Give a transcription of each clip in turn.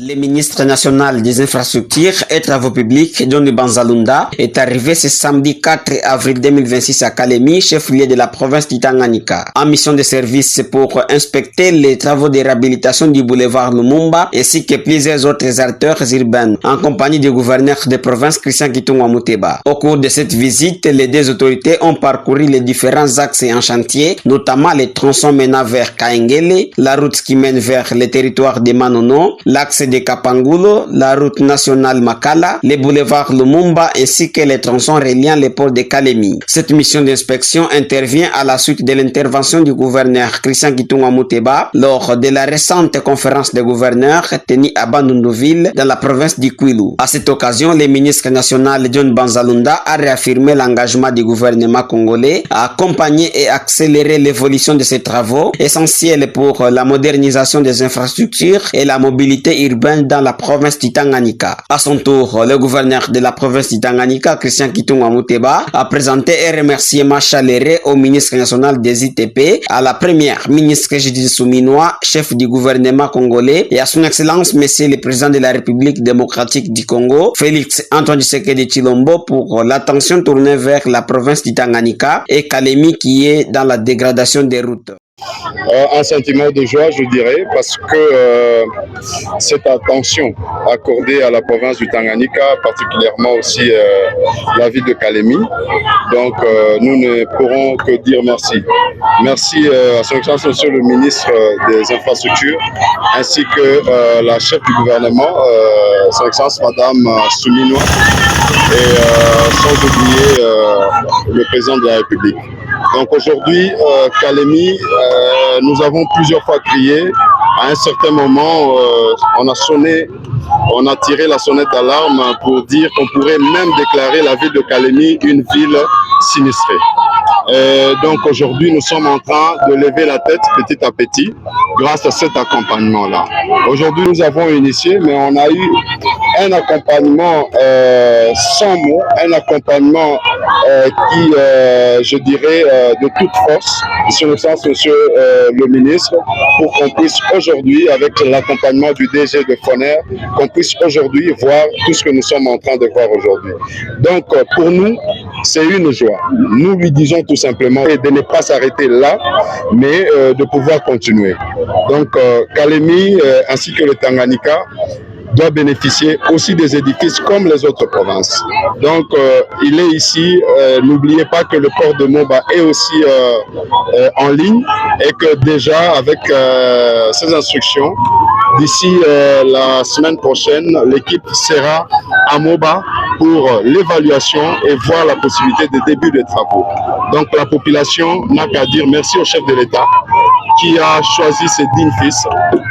Le ministre national des infrastructures et travaux publics, John Banzalunda, est arrivé ce samedi 4 avril 2026 à Kalemi, chef-lieu de la province du Tanganyika, en mission de service pour inspecter les travaux de réhabilitation du boulevard Lumumba ainsi que plusieurs autres artères urbaines, en compagnie du gouverneur de province Christian Kitungwa Muteba. Au cours de cette visite, les deux autorités ont parcouru les différents axes en chantier, notamment les tronçons menant vers Kaengele, la route qui mène vers le territoire de Manono, l'axe de Kapangulo, la route nationale Makala, les boulevards Lumumba ainsi que les tronçons reliant les ports de Kalemi. Cette mission d'inspection intervient à la suite de l'intervention du gouverneur Christian Kitungwa Muteba lors de la récente conférence des gouverneurs tenue à Bandundu-Ville dans la province du Kwilu. À cette occasion, le ministre national John Banzalunda a réaffirmé l'engagement du gouvernement congolais à accompagner et accélérer l'évolution de ces travaux essentiels pour la modernisation des infrastructures et la mobilité urbaine dans la province du Tanganyika. À son tour, le gouverneur de la province du Tanganyika, Christian Kitungwa Muteba, a présenté un remerciement chaleureux au ministre national des ITP, à la première ministre Judith Suminwa, chef du gouvernement congolais, et à son excellence, monsieur le président de la République démocratique du Congo, Félix Antoine Tshisekedi Tshilombo, pour l'attention tournée vers la province du Tanganyika et Kalemi qui est dans la dégradation des routes. Un sentiment de joie, je dirais, parce que cette attention accordée à la province du Tanganyika, particulièrement aussi la ville de Kalemi, donc nous ne pourrons que dire merci. Merci à son excellence monsieur le ministre des infrastructures, ainsi que la chef du gouvernement, son excellence madame Suminwa, et sans oublier le président de la République. Donc aujourd'hui, Kalemi, nous avons plusieurs fois crié. À un certain moment, on a tiré la sonnette d'alarme pour dire qu'on pourrait même déclarer la ville de Kalemi une ville sinistrée. Donc aujourd'hui, nous sommes en train de lever la tête petit à petit grâce à cet accompagnement-là. Aujourd'hui, nous avons initié, mais on a eu un accompagnement sans mots, un accompagnement qui, je dirais, de toute force, sur le sens, monsieur le ministre, pour qu'on puisse aujourd'hui, avec l'accompagnement du DG de Foner, qu'on puisse aujourd'hui voir tout ce que nous sommes en train de voir aujourd'hui. Donc, pour nous, c'est une joie. Nous lui disons tout simplement de ne pas s'arrêter là, mais de pouvoir continuer. Donc, Kalemi ainsi que le Tanganyika doit bénéficier aussi des édifices comme les autres provinces. Donc, il est ici, n'oubliez pas que le port de Moba est aussi en ligne et que déjà avec ces instructions, d'ici la semaine prochaine, l'équipe sera à Moba pour l'évaluation et voir la possibilité de début des travaux. Donc la population n'a qu'à dire merci au chef de l'État qui a choisi ses dignes fils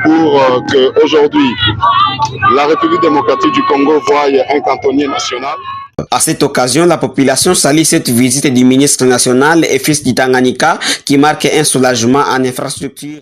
pour qu'aujourd'hui la République démocratique du Congo voie un cantonnier national. À cette occasion, la population salue cette visite du ministre national et fils du Tanganyika qui marque un soulagement en infrastructure.